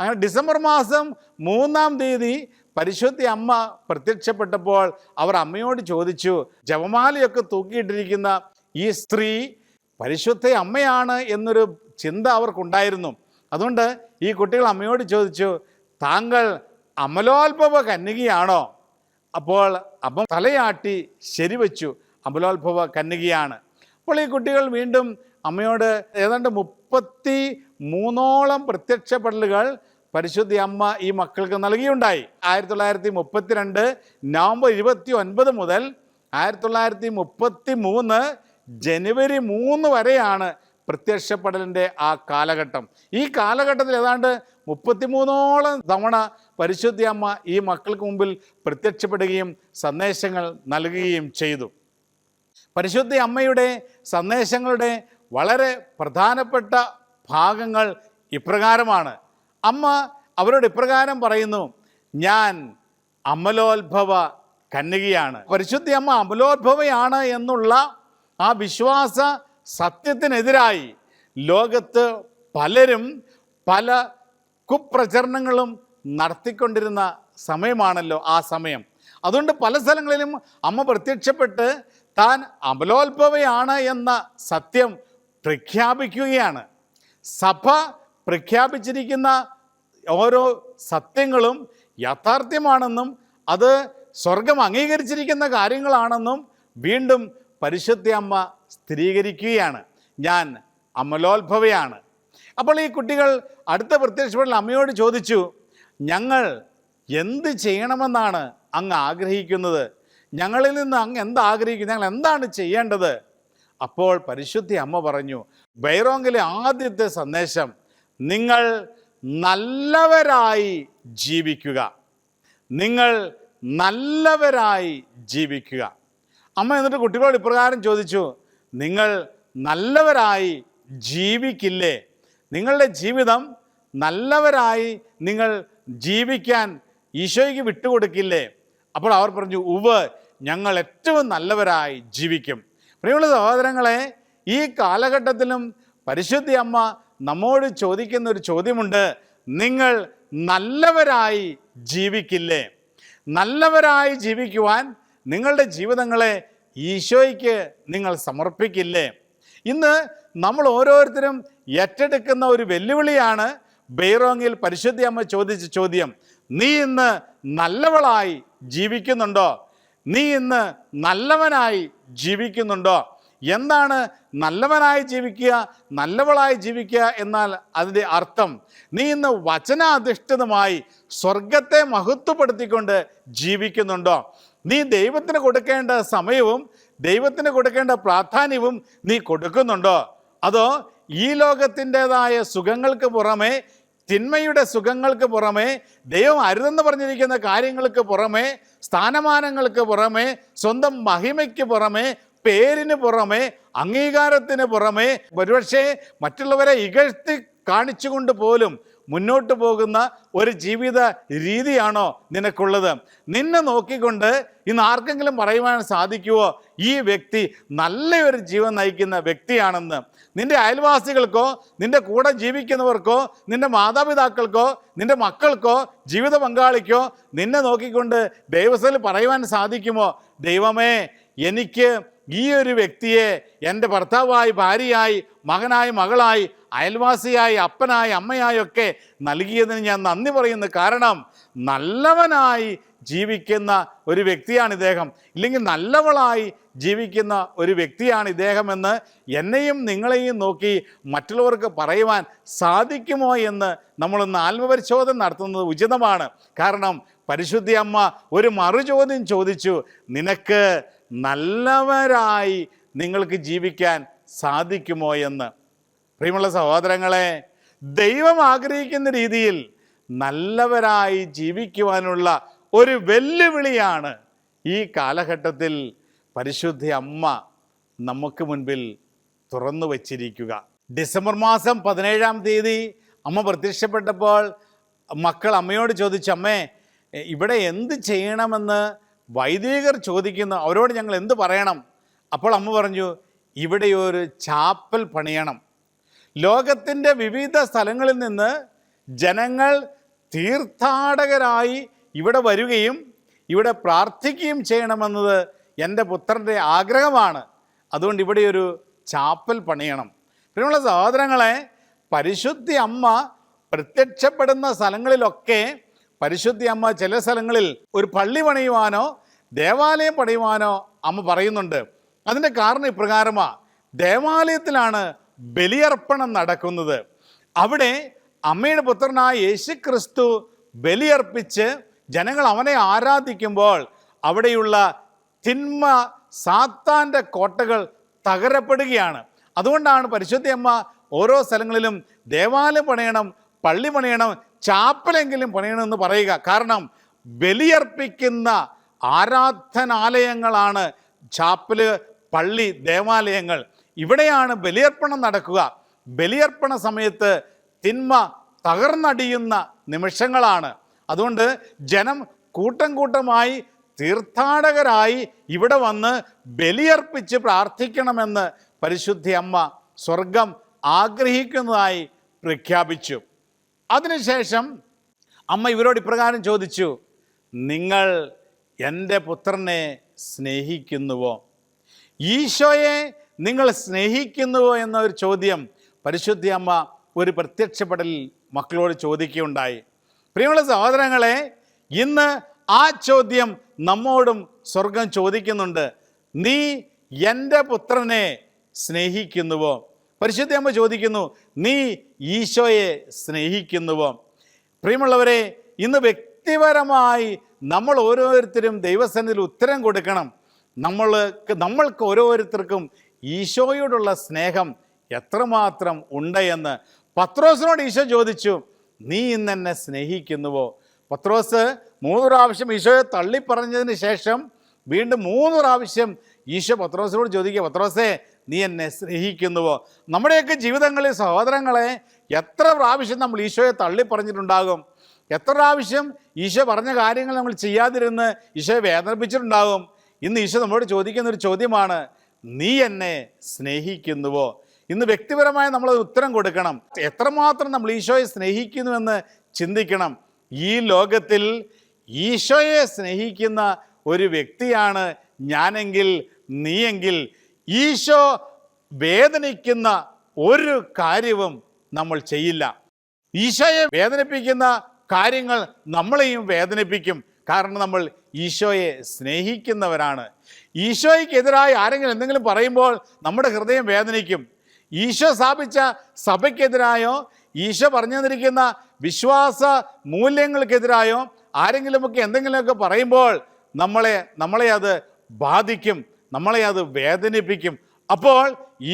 അങ്ങനെ ഡിസംബർ മാസം 3-ാം തീയതി പരിശുദ്ധ അമ്മ പ്രത്യക്ഷപ്പെട്ടപ്പോൾ അവർ അമ്മയോട് ചോദിച്ചു, ജപമാലയൊക്കെ തൂക്കിയിട്ടിരിക്കുന്ന ഈ സ്ത്രീ പരിശുദ്ധ അമ്മയാണ് എന്നൊരു ചിന്ത അവർക്കുണ്ടായിരുന്നു. അതുകൊണ്ട് ഈ കുട്ടികൾ അമ്മയോട് ചോദിച്ചു, താങ്കൾ അമലോത്ഭവ കന്യകയാണോ? അപ്പോൾ അമ്മ തലയാട്ടി ശരിവെച്ചു, അമലോത്ഭവ കന്യകയാണ്. അപ്പോൾ ഈ കുട്ടികൾ വീണ്ടും അമ്മയോട് ഏതാണ്ട് 33ഓളം പ്രത്യക്ഷപ്പെടലുകൾ പരിശുദ്ധ അമ്മ ഈ മക്കൾക്ക് നൽകിയുണ്ടായി. 1932 നവംബർ 29 മുതൽ 1933 ജനുവരി 3 വരെയാണ് പ്രത്യക്ഷപ്പെടലിൻ്റെ ആ കാലഘട്ടം. ഈ കാലഘട്ടത്തിൽ ഏതാണ്ട് 33ഓളം തവണ പരിശുദ്ധ അമ്മ ഈ മക്കൾക്ക് മുമ്പിൽ പ്രത്യക്ഷപ്പെടുകയും സന്ദേശങ്ങൾ നൽകുകയും ചെയ്തു. പരിശുദ്ധ അമ്മയുടെ സന്ദേശങ്ങളുടെ വളരെ പ്രധാനപ്പെട്ട ഭാഗങ്ങൾ ഇപ്രകാരമാണ്. അമ്മ അവരോട് ഇപ്രകാരം പറയുന്നു, ഞാൻ അമലോത്ഭവ കന്യകയാണ്. പരിശുദ്ധ അമ്മ അമലോത്ഭവയാണ് എന്നുള്ള ആ വിശ്വാസ സത്യത്തിനെതിരായി ലോകത്ത് പലരും പല കുപ്രചരണങ്ങളും നടത്തിക്കൊണ്ടിരുന്ന സമയമാണല്ലോ ആ സമയം. അതുകൊണ്ട് പല സ്ഥലങ്ങളിലും അമ്മ പ്രത്യക്ഷപ്പെട്ട് താൻ അമലോത്ഭവയാണ് എന്ന സത്യം പ്രഖ്യാപിക്കുകയാണ്. സഭ പ്രഖ്യാപിച്ചിരിക്കുന്ന ഓരോ സത്യങ്ങളും യാഥാർത്ഥ്യമാണെന്നും അത് സ്വർഗം അംഗീകരിച്ചിരിക്കുന്ന കാര്യങ്ങളാണെന്നും വീണ്ടും പരിശുദ്ധ അമ്മ സ്ഥിരീകരിക്കുകയാണ്. ഞാൻ അമലോത്ഭവയാണ്. അപ്പോൾ ഈ കുട്ടികൾ അടുത്ത പ്രത്യക്ഷപ്പെടൽ അമ്മയോട് ചോദിച്ചു, ഞങ്ങൾ എന്ത് ചെയ്യണമെന്നാണ് അങ്ങ് ആഗ്രഹിക്കുന്നത്? ഞങ്ങളിൽ നിന്ന് അങ്ങ് എന്താഗ്രഹിക്കുന്നു? ഞങ്ങൾ എന്താണ് ചെയ്യേണ്ടത്? അപ്പോൾ പരിശുദ്ധ അമ്മ പറഞ്ഞു, ബൈറോങ്ങിലെ ആദ്യത്തെ സന്ദേശം, നിങ്ങൾ നല്ലവരായി ജീവിക്കുക. നിങ്ങൾ നല്ലവരായി ജീവിക്കുക. അമ്മ എന്നിട്ട് കുട്ടികളോട് ഇപ്രകാരം ചോദിച്ചു, നിങ്ങൾ നല്ലവരായി ജീവിക്കില്ലേ? നിങ്ങളുടെ ജീവിതം നല്ലവരായി നിങ്ങൾ ജീവിക്കാൻ ഈശോയ്ക്ക് വിട്ടുകൊടുക്കില്ലേ? അപ്പോൾ അവർ പറഞ്ഞു, ഉവ്വ്, ഞങ്ങൾ ഏറ്റവും നല്ലവരായി ജീവിക്കും. പ്രിയമുള്ള സഹോദരങ്ങളെ, ഈ കാലഘട്ടത്തിലും പരിശുദ്ധ അമ്മ നമ്മോട് ചോദിക്കുന്ന ഒരു ചോദ്യമുണ്ട്, നിങ്ങൾ നല്ലവരായി ജീവിക്കില്ലേ? നല്ലവരായി ജീവിക്കുവാൻ നിങ്ങളുടെ ജീവിതങ്ങളെ ഈശോയ്ക്ക് നിങ്ങൾ സമർപ്പിക്കില്ലേ? ഇന്ന് നമ്മൾ ഓരോരുത്തരും ഏറ്റെടുക്കുന്ന ഒരു വെല്ലുവിളിയാണ് ബൈറോങ്ങിൽ പരിശുദ്ധ അമ്മ ചോദിച്ച ചോദ്യം. നീ ഇന്ന് നല്ലവളായി ജീവിക്കുന്നുണ്ടോ? നീ ഇന്ന് നല്ലവനായി ജീവിക്കുന്നുണ്ടോ? എന്താണ് നല്ലവനായി ജീവിക്കുക, നല്ലവളായി ജീവിക്കുക എന്നാൽ അതിൻ്റെ അർത്ഥം? നീ ഇന്ന് വചനാധിഷ്ഠിതമായി സ്വർഗത്തെ മഹത്വപ്പെടുത്തിക്കൊണ്ട് ജീവിക്കുന്നുണ്ടോ? നീ ദൈവത്തിന് കൊടുക്കേണ്ട സമയവും ദൈവത്തിന് കൊടുക്കേണ്ട പ്രാധാന്യവും നീ കൊടുക്കുന്നുണ്ടോ? അതോ ഈ ലോകത്തിൻ്റെതായ സുഖങ്ങൾക്ക് പുറമെ തിന്മയുടെ സുഖങ്ങൾക്ക് പുറമെ, ദൈവം അരുതെന്ന് പറഞ്ഞിരിക്കുന്ന കാര്യങ്ങൾക്ക് പുറമെ, സ്ഥാനമാനങ്ങൾക്ക് പുറമെ, സ്വന്തം മഹിമയ്ക്ക് പുറമെ, പേരിന് പുറമെ, അംഗീകാരത്തിന് പുറമെ, ഒരുപക്ഷെ മറ്റുള്ളവരെ ഇകഴ്ത്തി കാണിച്ചുകൊണ്ട് പോലും മുന്നോട്ട് പോകുന്ന ഒരു ജീവിത രീതിയാണോ നിനക്കുള്ളത്? നിന്നെ നോക്കിക്കൊണ്ട് ഇന്ന് ആർക്കെങ്കിലും പറയുവാൻ സാധിക്കുമോ ഈ വ്യക്തി നല്ലൊരു ജീവൻ നയിക്കുന്ന വ്യക്തിയാണെന്ന്? നിൻ്റെ അയൽവാസികൾക്കോ, നിൻ്റെ കൂടെ ജീവിക്കുന്നവർക്കോ, നിൻ്റെ മാതാപിതാക്കൾക്കോ, നിൻ്റെ മക്കൾക്കോ, ജീവിത പങ്കാളിക്കോ നിന്നെ നോക്കിക്കൊണ്ട് ദൈവസ്ഥയിൽ പറയുവാൻ സാധിക്കുമോ, ദൈവമേ, എനിക്ക് ഈ ഒരു വ്യക്തിയെ എൻ്റെ ഭർത്താവായി, ഭാര്യയായി, മകനായി, മകളായി, അയൽവാസിയായി, അപ്പനായി, അമ്മയായി ഒക്കെ നൽകിയതിന് ഞാൻ നന്ദി പറയുന്നു. കാരണം നല്ലവനായി ജീവിക്കുന്ന ഒരു വ്യക്തിയാണ് ഇദ്ദേഹം, ഇല്ലെങ്കിൽ നല്ലവളായി ജീവിക്കുന്ന ഒരു വ്യക്തിയാണ് ഇദ്ദേഹമെന്ന് എന്നെയും നിങ്ങളെയും നോക്കി മറ്റുള്ളവർക്ക് പറയുവാൻ സാധിക്കുമോ എന്ന് നമ്മളൊന്ന് ആത്മപരിശോധന നടത്തുന്നത് ഉചിതമാണ്. കാരണം പരിശുദ്ധി അമ്മ ഒരു മറുചോദ്യം ചോദിച്ചു, നിനക്ക് നല്ലവരായി നിങ്ങൾക്ക് ജീവിക്കാൻ സാധിക്കുമോ എന്ന്. പ്രിയമുള്ള സഹോദരങ്ങളെ, ദൈവം ആഗ്രഹിക്കുന്ന രീതിയിൽ നല്ലവരായി ജീവിക്കുവാനുള്ള ഒരു വെല്ലുവിളിയാണ് ഈ കാലഘട്ടത്തിൽ പരിശുദ്ധ അമ്മ നമുക്ക് മുൻപിൽ തുറന്നു വച്ചിരിക്കുക. ഡിസംബർ മാസം 17-ാം തീയതി അമ്മ പ്രത്യക്ഷപ്പെട്ടപ്പോൾ മക്കൾ അമ്മയോട് ചോദിച്ചു, അമ്മേ, ഇവിടെ എന്ത് ചെയ്യണമെന്ന് വൈദികർ ചോദിക്കുന്നു, അവരോട് ഞങ്ങൾ എന്ത് പറയണം? അപ്പോൾ അമ്മ പറഞ്ഞു, ഇവിടെ ഒരു ചാപ്പൽ പണിയണം. ലോകത്തിൻ്റെ വിവിധ സ്ഥലങ്ങളിൽ നിന്ന് ജനങ്ങൾ തീർത്ഥാടകരായി ഇവിടെ വരികയും ഇവിടെ പ്രാർത്ഥിക്കുകയും ചെയ്യണമെന്നത് എൻ്റെ പുത്രൻ്റെ ആഗ്രഹമാണ്. അതുകൊണ്ട് ഇവിടെ ഒരു ചാപ്പൽ പണിയണം. പ്രിയമുള്ള സഹോദരങ്ങളെ, പരിശുദ്ധി അമ്മ പ്രത്യക്ഷപ്പെടുന്ന സ്ഥലങ്ങളിലൊക്കെ പരിശുദ്ധി അമ്മ ചില സ്ഥലങ്ങളിൽ ഒരു പള്ളി പണിയുവാനോ ദേവാലയം പണിയുവാനോ അമ്മ പറയുന്നുണ്ട്. അതിൻ്റെ കാരണം ഇപ്രകാരമാണ്. ദേവാലയത്തിലാണ് ബലിയർപ്പണം നടക്കുന്നത്. അവിടെ അമ്മയുടെ പുത്രനായ യേശുക്രിസ്തു ബലിയർപ്പിച്ച് ജനങ്ങൾ അവനെ ആരാധിക്കുമ്പോൾ അവിടെയുള്ള തിന്മ, സാത്താൻ്റെ കോട്ടകൾ തകരപ്പെടുകയാണ്. അതുകൊണ്ടാണ് പരിശുദ്ധി അമ്മ ഓരോ സ്ഥലങ്ങളിലും ദേവാലയം പണിയണം, പള്ളി പണിയണം, ചാപ്പലെങ്കിലും പണിയണമെന്ന് പറയുക. കാരണം ബലിയർപ്പിക്കുന്ന ആരാധനാലയങ്ങളാണ് ചാപ്പല്, പള്ളി, ദേവാലയങ്ങൾ. ഇവിടെയാണ് ബലിയർപ്പണം നടക്കുക. ബലിയർപ്പണ സമയത്ത് തിന്മ തകർന്നടിയുന്ന നിമിഷങ്ങളാണ്. അതുകൊണ്ട് ജനം കൂട്ടം കൂട്ടമായി തീർത്ഥാടകരായി ഇവിടെ വന്ന് ബലിയർപ്പിച്ച് പ്രാർത്ഥിക്കണമെന്ന് പരിശുദ്ധി അമ്മ സ്വർഗം ആഗ്രഹിക്കുന്നതായി പ്രഖ്യാപിച്ചു. അതിനുശേഷം അമ്മ ഇവരോട് ഇപ്രകാരം ചോദിച്ചു, നിങ്ങൾ എൻ്റെ പുത്രനെ സ്നേഹിക്കുന്നുവോ? ഈശോയെ നിങ്ങൾ സ്നേഹിക്കുന്നുവോ എന്നൊരു ചോദ്യം പരിശുദ്ധി അമ്മ ഒരു പ്രത്യക്ഷപ്പെടലിൽ മക്കളോട് ചോദിക്കുകയുണ്ടായി. പ്രിയമുള്ള സഹോദരങ്ങളെ, ഇന്ന് ആ ചോദ്യം നമ്മോടും സ്വർഗം ചോദിക്കുന്നുണ്ട്. നീ എൻ്റെ പുത്രനെ സ്നേഹിക്കുന്നുവോ? പരിശുദ്ധി അമ്മ ചോദിക്കുന്നു, നീ ഈശോയെ സ്നേഹിക്കുന്നുവോ? പ്രിയമുള്ളവരെ, ഇന്ന് വ്യക്തിപരമായി നമ്മൾ ഓരോരുത്തരും ദൈവസന്നിധിയിൽ ഉത്തരം കൊടുക്കണം. നമ്മൾക്ക് ഓരോരുത്തർക്കും ഈശോയോടുള്ള സ്നേഹം എത്രമാത്രം ഉണ്ട് എന്ന്. പത്രോസിനോട് ഈശോ ചോദിച്ചു, നീ ഇന്ന് എന്നെ സ്നേഹിക്കുന്നുവോ? പത്രോസ് 3 പ്രാവശ്യം ഈശോയെ തള്ളിപ്പറഞ്ഞതിന് ശേഷം വീണ്ടും 3 പ്രാവശ്യം ഈശോ പത്രോസിനോട് ചോദിക്കുക, പത്രോസേ, നീ എന്നെ സ്നേഹിക്കുന്നുവോ? നമ്മുടെയൊക്കെ ജീവിതങ്ങളിൽ സഹോദരങ്ങളെ, എത്ര പ്രാവശ്യം നമ്മൾ ഈശോയെ തള്ളിപ്പറഞ്ഞിട്ടുണ്ടാകും? എത്ര പ്രാവശ്യം ഈശോ പറഞ്ഞ കാര്യങ്ങൾ നമ്മൾ ചെയ്യാതിരുന്ന് ഈശോയെ വേദനിപ്പിച്ചിട്ടുണ്ടാകും? ഇന്ന് ഈശോ നമ്മളോട് ചോദിക്കുന്ന ഒരു ചോദ്യമാണ്, നീ എന്നെ സ്നേഹിക്കുന്നുവോ? ഇന്ന് വ്യക്തിപരമായി നമ്മളത് ഉത്തരം കൊടുക്കണം. എത്രമാത്രം നമ്മൾ ഈശോയെ സ്നേഹിക്കുന്നുവെന്ന് ചിന്തിക്കണം. ഈ ലോകത്തിൽ ഈശോയെ സ്നേഹിക്കുന്ന ഒരു വ്യക്തിയാണ് ഞാനെങ്കിൽ, നീയെങ്കിൽ ഈശോ വേദനിക്കുന്ന ഒരു കാര്യവും നമ്മൾ ചെയ്യില്ല. ഈശോയെ വേദനിപ്പിക്കുന്ന കാര്യങ്ങൾ നമ്മളെയും വേദനിപ്പിക്കും. കാരണം നമ്മൾ ഈശോയെ സ്നേഹിക്കുന്നവരാണ്. ഈശോയ്ക്കെതിരായി ആരെങ്കിലും എന്തെങ്കിലും പറയുമ്പോൾ നമ്മുടെ ഹൃദയം വേദനിക്കും. ഈശോ സ്ഥാപിച്ച സഭയ്ക്കെതിരായോ ഈശോ പറഞ്ഞു തന്നിരിക്കുന്ന വിശ്വാസ മൂല്യങ്ങൾക്കെതിരായോ ആരെങ്കിലുമൊക്കെ എന്തെങ്കിലുമൊക്കെ പറയുമ്പോൾ നമ്മളെ അത് ബാധിക്കും, നമ്മളെ അത് വേദനിപ്പിക്കും. അപ്പോൾ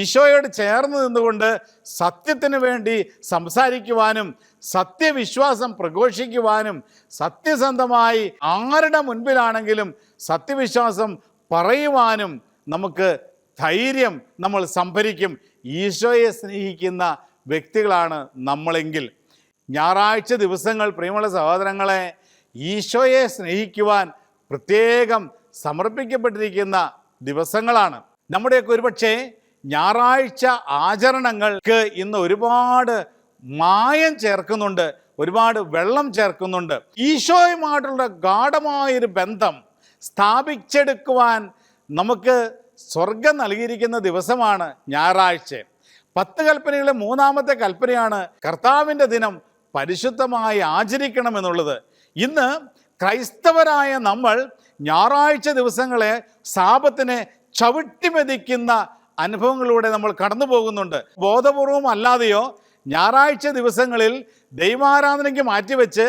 ഈശോയോട് ചേർന്ന് നിന്നുകൊണ്ട് സത്യത്തിന് വേണ്ടി സംസാരിക്കുവാനും സത്യവിശ്വാസം പ്രഘോഷിക്കുവാനും സത്യസന്ധമായി ആരുടെ മുൻപിലാണെങ്കിലും സത്യവിശ്വാസം പറയുവാനും നമുക്ക് ധൈര്യം നമ്മൾ സംഭരിക്കും. ഈശോയെ സ്നേഹിക്കുന്ന വ്യക്തികളാണ് നമ്മളെങ്കിൽ. ഞായറാഴ്ച ദിവസങ്ങൾ പ്രിയമുള്ള സഹോദരങ്ങളെ, ഈശോയെ സ്നേഹിക്കുവാൻ പ്രത്യേകം സമർപ്പിക്കപ്പെട്ടിരിക്കുന്ന ദിവസങ്ങളാണ്. നമ്മുടെയൊക്കെ ഒരുപക്ഷെ ഞായറാഴ്ച ആചരണങ്ങൾക്ക് ഇന്ന് ഒരുപാട് മായം ചേർക്കുന്നുണ്ട്, ഒരുപാട് വെള്ളം ചേർക്കുന്നുണ്ട്. ഈശോയുമായിട്ടുള്ള ഗാഢമായൊരു ബന്ധം സ്ഥാപിച്ചെടുക്കുവാൻ നമുക്ക് സ്വർഗം നൽകിയിരിക്കുന്ന ദിവസമാണ് ഞായറാഴ്ച. 10 കൽപ്പനകളിലെ 3-ാമത്തെ കൽപ്പനയാണ് കർത്താവിൻ്റെ ദിനം പരിശുദ്ധമായി ആചരിക്കണമെന്നുള്ളത്. ഇന്ന് ക്രൈസ്തവരായ നമ്മൾ ഞായറാഴ്ച ദിവസങ്ങളെ സാബത്തിനെ ചവിട്ടിമെതിക്കുന്ന അനുഭവങ്ങളിലൂടെ നമ്മൾ കടന്നു പോകുന്നുണ്ട്. ബോധപൂർവം അല്ലാതെയോ ഞായറാഴ്ച ദിവസങ്ങളിൽ ദൈവാരാധനയ്ക്ക് മാറ്റിവെച്ച്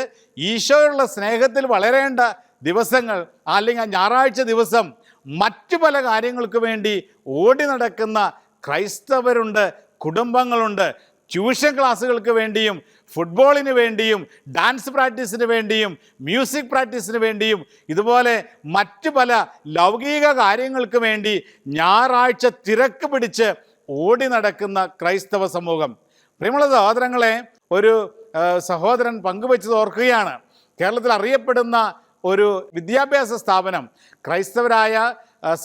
ഈശോയുള്ള സ്നേഹത്തിൽ വളരേണ്ട ദിവസങ്ങൾ, അല്ലെങ്കിൽ ഞായറാഴ്ച ദിവസം മറ്റു പല കാര്യങ്ങൾക്ക് വേണ്ടി ഓടി നടക്കുന്ന ക്രൈസ്തവരുണ്ട്, കുടുംബങ്ങളുണ്ട്. ട്യൂഷൻ ക്ലാസ്സുകൾക്ക് വേണ്ടിയും ഫുട്ബോളിന് വേണ്ടിയും ഡാൻസ് പ്രാക്ടീസിന് വേണ്ടിയും മ്യൂസിക് പ്രാക്ടീസിന് വേണ്ടിയും ഇതുപോലെ മറ്റു പല ലൗകിക കാര്യങ്ങൾക്ക് വേണ്ടി ഞായറാഴ്ച തിരക്ക് പിടിച്ച് ഓടി നടക്കുന്ന ക്രൈസ്തവ സമൂഹം. പ്രിയമുള്ള സഹോദരങ്ങളെ, ഒരു സഹോദരൻ പങ്കുവെച്ചത് ഓർക്കുകയാണ്. കേരളത്തിൽ അറിയപ്പെടുന്ന ഒരു വിദ്യാഭ്യാസ സ്ഥാപനം, ക്രൈസ്തവരായ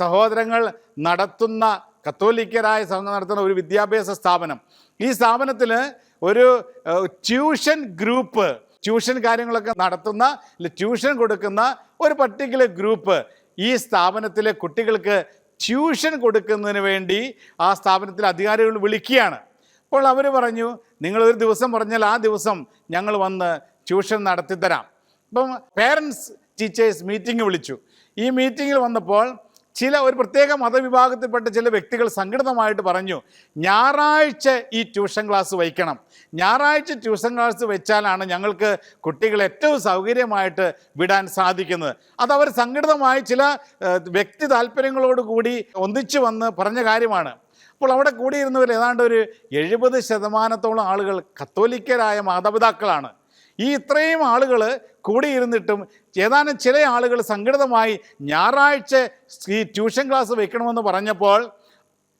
സഹോദരങ്ങൾ നടത്തുന്ന, കത്തോലിക്കരായ സഹോദരങ്ങൾ നടത്തുന്ന ഒരു വിദ്യാഭ്യാസ സ്ഥാപനം. ഈ സ്ഥാപനത്തിൽ ഒരു ട്യൂഷൻ ഗ്രൂപ്പ്, ട്യൂഷൻ കാര്യങ്ങളൊക്കെ നടത്തുന്ന, ട്യൂഷൻ കൊടുക്കുന്ന ഒരു പർട്ടിക്കുലർ ഗ്രൂപ്പ് ഈ സ്ഥാപനത്തിലെ കുട്ടികൾക്ക് ട്യൂഷൻ കൊടുക്കുന്നതിന് വേണ്ടി ആ സ്ഥാപനത്തിലെ അധികാരികൾ വിളിക്കുകയാണ്. അപ്പോൾ അവർ പറഞ്ഞു, നിങ്ങളൊരു ദിവസം പറഞ്ഞാൽ ആ ദിവസം ഞങ്ങൾ വന്ന് ട്യൂഷൻ നടത്തിത്തരാം. അപ്പം പേരൻസ് ടീച്ചേഴ്സ് മീറ്റിംഗ് വിളിച്ചു. ഈ മീറ്റിങ്ങിൽ വന്നപ്പോൾ ഒരു പ്രത്യേക മതവിഭാഗത്തിൽപ്പെട്ട ചില വ്യക്തികൾ സംഘടിതമായിട്ട് പറഞ്ഞു, ഞായറാഴ്ച ഈ ട്യൂഷൻ ക്ലാസ് വയ്ക്കണം. ഞായറാഴ്ച ട്യൂഷൻ ക്ലാസ് വെച്ചാലാണ് ഞങ്ങൾക്ക് കുട്ടികളെ ഏറ്റവും സൗകര്യമായിട്ട് വിടാൻ സാധിക്കുന്നത്. അതവർ സംഘടിതമായി ചില വ്യക്തി താല്പര്യങ്ങളോടുകൂടി ഒന്നിച്ചു വന്ന് പറഞ്ഞ കാര്യമാണ്. അപ്പോൾ അവിടെ കൂടിയിരുന്നവർ ഏതാണ്ട് ഒരു 70% ആളുകൾ കത്തോലിക്കരായ മാതാപിതാക്കളാണ്. ഈ ഇത്രയും ആളുകൾ കൂടിയിരുന്നിട്ടും ഏതാനും ചില ആളുകൾ സംഘടിതമായി ഞായറാഴ്ച ഈ ട്യൂഷൻ ക്ലാസ് വെക്കണമെന്ന് പറഞ്ഞപ്പോൾ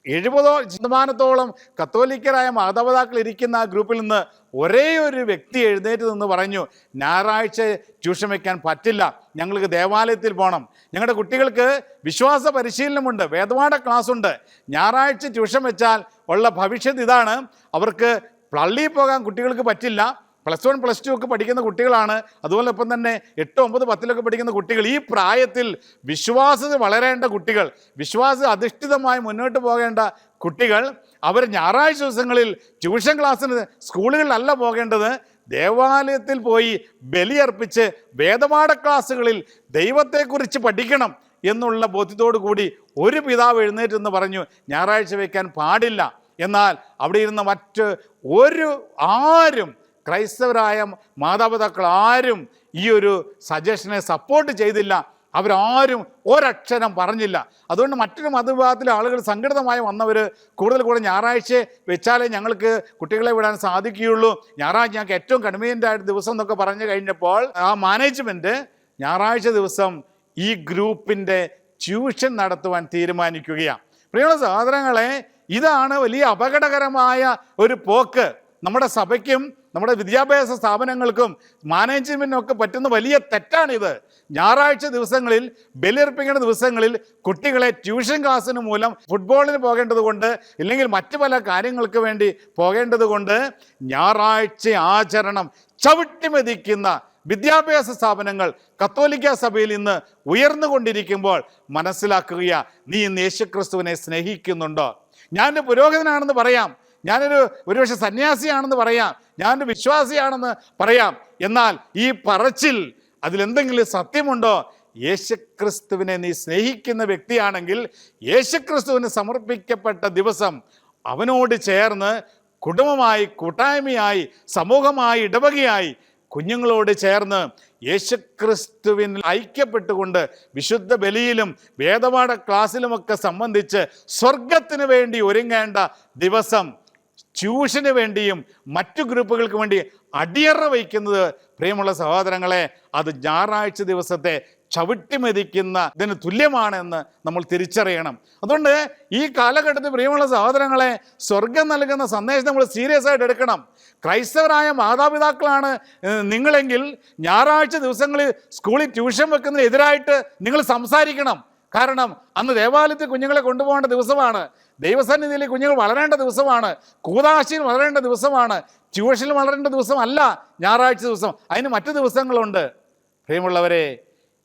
70% കത്തോലിക്കരായ മാതാപിതാക്കൾ ഇരിക്കുന്ന ആ ഗ്രൂപ്പിൽ നിന്ന് ഒരേ ഒരു വ്യക്തി എഴുന്നേറ്റ് നിന്ന് പറഞ്ഞു, ഞായറാഴ്ച ട്യൂഷൻ വയ്ക്കാൻ പറ്റില്ല, ഞങ്ങൾക്ക് ദേവാലയത്തിൽ പോകണം, ഞങ്ങളുടെ കുട്ടികൾക്ക് വിശ്വാസ പരിശീലനമുണ്ട്, വേദപാഠ ക്ലാസ് ഉണ്ട്, ഞായറാഴ്ച ട്യൂഷൻ വെച്ചാൽ ഉള്ള ഭവിഷ്യത്ത് ഇതാണ്, അവർക്ക് പള്ളിയിൽ പോകാൻ കുട്ടികൾക്ക് പറ്റില്ല, +1 +2 ഒക്കെ പഠിക്കുന്ന കുട്ടികളാണ്, അതുപോലെ ഒപ്പം തന്നെ 8, 9, 10 പഠിക്കുന്ന കുട്ടികൾ, ഈ പ്രായത്തിൽ വിശ്വാസത്തിൽ വളരേണ്ട കുട്ടികൾ, വിശ്വാസ അധിഷ്ഠിതമായി മുന്നോട്ട് പോകേണ്ട കുട്ടികൾ, അവർ ഞായറാഴ്ച ദിവസങ്ങളിൽ ട്യൂഷൻ ക്ലാസ്സിന് സ്കൂളുകളിലല്ല പോകേണ്ടത്, ദേവാലയത്തിൽ പോയി ബലിയർപ്പിച്ച് വേദപാഠ ക്ലാസ്സുകളിൽ ദൈവത്തെക്കുറിച്ച് പഠിക്കണം എന്നുള്ള ബോധ്യത്തോടു കൂടി ഒരു പിതാവ് എഴുന്നേറ്റെന്ന് പറഞ്ഞു, ഞായറാഴ്ച വയ്ക്കാൻ പാടില്ല. എന്നാൽ അവിടെ ഇരുന്ന ആരും ക്രൈസ്തവരായ മാതാപിതാക്കൾ ആരും ഈ ഒരു സജഷനെ സപ്പോർട്ട് ചെയ്തില്ല. അവരാരും ഒരക്ഷരം പറഞ്ഞില്ല. അതുകൊണ്ട് മറ്റൊരു മതവിഭാഗത്തിലെ ആളുകൾ സംഘടിതമായി വന്നവർ കൂടുതൽ ഞായറാഴ്ച വെച്ചാലേ ഞങ്ങൾക്ക് കുട്ടികളെ വിടാൻ സാധിക്കുകയുള്ളൂ, ഞായറാഴ്ച ഞങ്ങൾക്ക് ഏറ്റവും കൺവീനിയൻ്റ് ആയിട്ട് ദിവസം എന്നൊക്കെ പറഞ്ഞു കഴിഞ്ഞപ്പോൾ ആ മാനേജ്മെൻറ്റ് ഞായറാഴ്ച ദിവസം ഈ ഗ്രൂപ്പിൻ്റെ ട്യൂഷൻ നടത്തുവാൻ തീരുമാനിക്കുകയാണ്. പ്രിയമുള്ള സഹോദരങ്ങളെ, ഇതാണ് വലിയ അപകടകരമായ ഒരു പോക്ക്. നമ്മുടെ സഭയ്ക്കും നമ്മുടെ വിദ്യാഭ്യാസ സ്ഥാപനങ്ങൾക്കും മാനേജ്മെൻറ്റിനും ഒക്കെ പറ്റുന്ന വലിയ തെറ്റാണിത്. ഞായറാഴ്ച ദിവസങ്ങളിൽ, ബലിയർപ്പിക്കേണ്ട ദിവസങ്ങളിൽ കുട്ടികളെ ട്യൂഷൻ ക്ലാസ്സിന് മൂലം ഫുട്ബോളിന് പോകേണ്ടത് കൊണ്ട്, ഇല്ലെങ്കിൽ മറ്റു പല കാര്യങ്ങൾക്ക് വേണ്ടി പോകേണ്ടത് കൊണ്ട് ഞായറാഴ്ച ആചരണം ചവിട്ടിമെതിക്കുന്ന വിദ്യാഭ്യാസ സ്ഥാപനങ്ങൾ കത്തോലിക്ക സഭയിൽ ഇന്ന് ഉയർന്നുകൊണ്ടിരിക്കുമ്പോൾ മനസ്സിലാക്കുക, നീ ഇന്ന് യേശുക്രിസ്തുവിനെ സ്നേഹിക്കുന്നുണ്ടോ? ഞാനൊരു പുരോഹിതനാണെന്ന് പറയാം, ഒരുപക്ഷെ സന്യാസിയാണെന്ന് പറയാം, ഞാനൊരു വിശ്വാസിയാണെന്ന് പറയാം, എന്നാൽ ഈ പറച്ചിൽ അതിലെന്തെങ്കിലും സത്യമുണ്ടോ? യേശുക്രിസ്തുവിനെ നീ സ്നേഹിക്കുന്ന വ്യക്തിയാണെങ്കിൽ യേശുക്രിസ്തുവിന് സമർപ്പിക്കപ്പെട്ട ദിവസം അവനോട് ചേർന്ന് കുടുംബമായി, കൂട്ടായ്മയായി, സമൂഹമായി, ഇടവകയായി, കുഞ്ഞുങ്ങളോട് ചേർന്ന് യേശുക്രിസ്തുവിൽ ഐക്യപ്പെട്ടുകൊണ്ട് വിശുദ്ധ ബലിയിലും വേദപാഠ ക്ലാസ്സിലുമൊക്കെ സംബന്ധിച്ച് സ്വർഗത്തിന് വേണ്ടി ഒരുങ്ങേണ്ട ദിവസം ട്യൂഷന് വേണ്ടിയും മറ്റു ഗ്രൂപ്പുകൾക്ക് വേണ്ടി അടിയറ വയ്ക്കുന്നത് പ്രിയമുള്ള സഹോദരങ്ങളെ, അത് ഞായറാഴ്ച ദിവസത്തെ ചവിട്ടിമെതിക്കുന്ന ഇതിന് തുല്യമാണെന്ന് നമ്മൾ തിരിച്ചറിയണം. അതുകൊണ്ട് ഈ കാലഘട്ടത്തിൽ പ്രിയമുള്ള സഹോദരങ്ങളെ, സ്വർഗം നൽകുന്ന സന്ദേശം നമ്മൾ സീരിയസ് ആയിട്ട് എടുക്കണം. ക്രൈസ്തവരായ മാതാപിതാക്കളാണ് നിങ്ങളെങ്കിൽ ഞായറാഴ്ച ദിവസങ്ങളിൽ സ്കൂളിൽ ട്യൂഷൻ വെക്കുന്നതിനെതിരായിട്ട് നിങ്ങൾ സംസാരിക്കണം. കാരണം അന്ന് ദേവാലയത്തിൽ കുഞ്ഞുങ്ങളെ കൊണ്ടുപോകേണ്ട ദിവസമാണ്, ദൈവസന്നിധിയിൽ കുഞ്ഞുങ്ങൾ വളരേണ്ട ദിവസമാണ്, കൂദാശയിൽ വളരേണ്ട ദിവസമാണ്, ട്യൂഷനിൽ വളരേണ്ട ദിവസമല്ല ഞായറാഴ്ച ദിവസം. അതിന് മറ്റു ദിവസങ്ങളുണ്ട്. പ്രിയമുള്ളവരെ,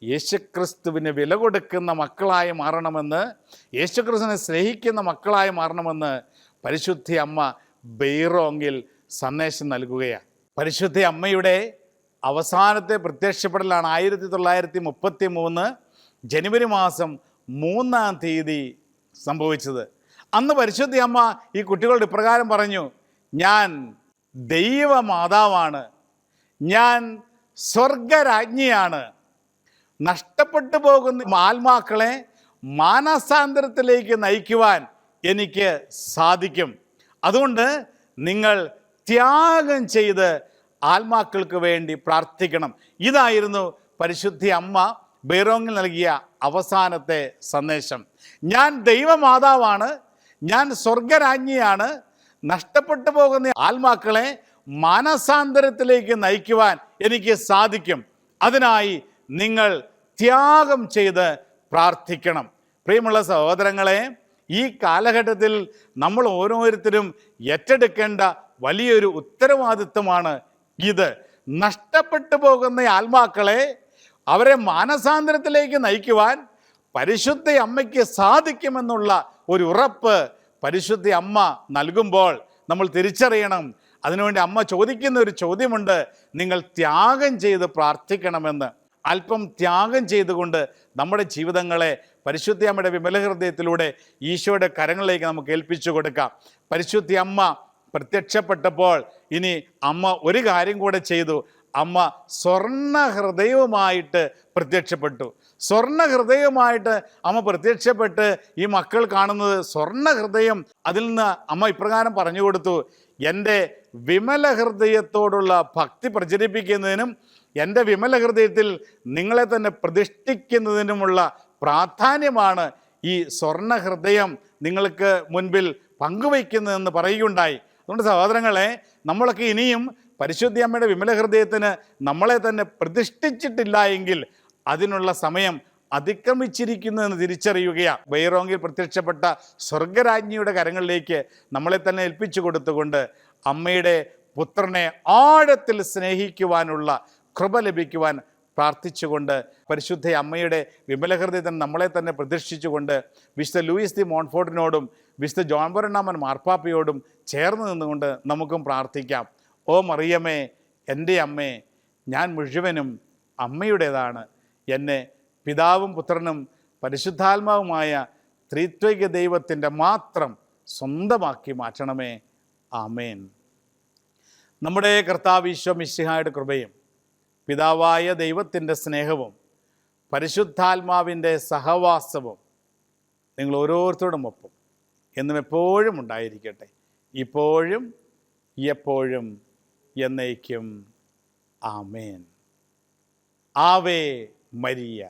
യേശുക്രിസ്തുവിന് വില കൊടുക്കുന്ന മക്കളായി മാറണമെന്ന്, യേശുക്രിസ്തുവിനെ സ്നേഹിക്കുന്ന മക്കളായി മാറണമെന്ന് പരിശുദ്ധ അമ്മ ബെയ്റോങ്ങിൽ സന്ദേശം നൽകുകയാണ്. പരിശുദ്ധ അമ്മയുടെ അവസാനത്തെ പ്രത്യക്ഷപ്പെടലാണ് 1933 ജനുവരി മാസം 3-ാം തീയതി സംഭവിച്ചത്. അന്ന് പരിശുദ്ധ അമ്മ ഈ കുട്ടികളോട് ഇപ്രകാരം പറഞ്ഞു: ഞാൻ ദൈവമാതാവാണ്, ഞാൻ സ്വർഗരാജ്ഞിയാണ്. നഷ്ടപ്പെട്ടു പോകുന്ന ആത്മാക്കളെ മാനസാന്തരത്തിലേക്ക് നയിക്കുവാൻ എനിക്ക് സാധിക്കും. അതുകൊണ്ട് നിങ്ങൾ ത്യാഗം ചെയ്ത് ആത്മാക്കൾക്ക് വേണ്ടി പ്രാർത്ഥിക്കണം. ഇതായിരുന്നു പരിശുദ്ധ അമ്മ ബെയ്റോങ്ങിൽ നൽകിയ അവസാനത്തെ സന്ദേശം. ഞാൻ ദൈവമാതാവാണ്, ഞാൻ സ്വർഗരാജ്ഞിയാണ്. നഷ്ടപ്പെട്ടു പോകുന്ന ആത്മാക്കളെ മാനസാന്തരത്തിലേക്ക് നയിക്കുവാൻ എനിക്ക് സാധിക്കും. അതിനായി നിങ്ങൾ ത്യാഗം ചെയ്ത് പ്രാർത്ഥിക്കണം. പ്രിയമുള്ള സഹോദരങ്ങളെ, ഈ കാലഘട്ടത്തിൽ നമ്മൾ ഓരോരുത്തരും ഏറ്റെടുക്കേണ്ട വലിയൊരു ഉത്തരവാദിത്വമാണ് ഇത്. നഷ്ടപ്പെട്ടു പോകുന്ന ആത്മാക്കളെ, അവരെ മാനസാന്തരത്തിലേക്ക് നയിക്കുവാൻ പരിശുദ്ധ അമ്മയ്ക്ക് സാധിക്കുമെന്നുള്ള ഒരു ഉറപ്പ് പരിശുദ്ധ അമ്മ നൽകുമ്പോൾ നമ്മൾ തിരിച്ചറിയണം. അതിനുവേണ്ടി അമ്മ ചോദിക്കുന്ന ഒരു ചോദ്യമുണ്ട്: നിങ്ങൾ ത്യാഗം ചെയ്ത് പ്രാർത്ഥിക്കണമെന്ന്. അല്പം ത്യാഗം ചെയ്തുകൊണ്ട് നമ്മുടെ ജീവിതങ്ങളെ പരിശുദ്ധ അമ്മയുടെ വിമല ഹൃദയത്തിലൂടെ ഈശോയുടെ കരങ്ങളിലേക്ക് നമുക്ക് ഏൽപ്പിച്ചു കൊടുക്കാം. പരിശുദ്ധ അമ്മ പ്രത്യക്ഷപ്പെട്ടപ്പോൾ ഇനി അമ്മ ഒരു കാര്യം കൂടെ ചെയ്തു. അമ്മ സ്വർണ്ണ ഹൃദയവുമായിട്ട് പ്രത്യക്ഷപ്പെട്ടു. സ്വർണ്ണ ഹൃദയവുമായിട്ട് അമ്മ പ്രത്യക്ഷപ്പെട്ട് ഈ മക്കൾ കാണുന്നത് സ്വർണ്ണ ഹൃദയം. അതിൽ നിന്ന് അമ്മ ഇപ്രകാരം പറഞ്ഞു കൊടുത്തു: എൻ്റെ വിമല ഹൃദയത്തോടുള്ള ഭക്തി പ്രചരിപ്പിക്കുന്നതിനും എൻ്റെ വിമല ഹൃദയത്തിൽ നിങ്ങളെ തന്നെ പ്രതിഷ്ഠിക്കുന്നതിനുമുള്ള പ്രാധാന്യമാണ് ഈ സ്വർണ്ണ ഹൃദയം നിങ്ങൾക്ക് മുൻപിൽ പങ്കുവയ്ക്കുന്നതെന്ന് പറയുകയുണ്ടായി. അതുകൊണ്ട് സഹോദരങ്ങളെ, നമ്മളൊക്കെ ഇനിയും പരിശുദ്ധ അമ്മയുടെ വിമല ഹൃദയത്തിന് നമ്മളെ തന്നെ പ്രതിഷ്ഠിച്ചിട്ടില്ല എങ്കിൽ അതിനുള്ള സമയം അതിക്രമിച്ചിരിക്കുന്നു എന്ന് തിരിച്ചറിയുകയാണ്. ബെയ്റോങ്ങിൽ പ്രത്യക്ഷപ്പെട്ട സ്വർഗരാജ്ഞിയുടെ കരങ്ങളിലേക്ക് നമ്മളെ തന്നെ ഏൽപ്പിച്ചു കൊടുത്തുകൊണ്ട് അമ്മയുടെ പുത്രനെ ആഴത്തിൽ സ്നേഹിക്കുവാനുള്ള കൃപ ലഭിക്കുവാൻ പ്രാർത്ഥിച്ചുകൊണ്ട് പരിശുദ്ധ അമ്മയുടെ വിമല ഹൃദയത്തിന് നമ്മളെ തന്നെ പ്രതിഷ്ഠിച്ചുകൊണ്ട് വിശുദ്ധ ലൂയിസ് ദി മോൺഫോർട്ടിനോടും വിശുദ്ധ ജോൺ ബോൾ രണ്ടാമൻ മാർപ്പാപ്പയോടും ചേർന്ന് നിന്നുകൊണ്ട് നമുക്കും പ്രാർത്ഥിക്കാം. ഓ മറിയമേ, എൻ്റെ അമ്മേ, ഞാൻ മുഴുവനും അമ്മയുടേതാണ്. എന്നെ പിതാവും പുത്രനും പരിശുദ്ധാത്മാവുമായ ത്രിത്വൈക ദൈവത്തിൻ്റെ മാത്രം സ്വന്തമാക്കി മാറ്റണമേ. ആമേൻ. നമ്മുടെ കർത്താവ് ഈശോ മിശിഹായുടെ കൃപയും പിതാവായ ദൈവത്തിൻ്റെ സ്നേഹവും പരിശുദ്ധാത്മാവിൻ്റെ സഹവാസവും നിങ്ങൾ ഓരോരുത്തരോടും ഒപ്പം എന്നും എപ്പോഴും ഉണ്ടായിരിക്കട്ടെ, ഇപ്പോഴും എപ്പോഴും എന്നേക്കും. ആമേൻ. Ave Maria.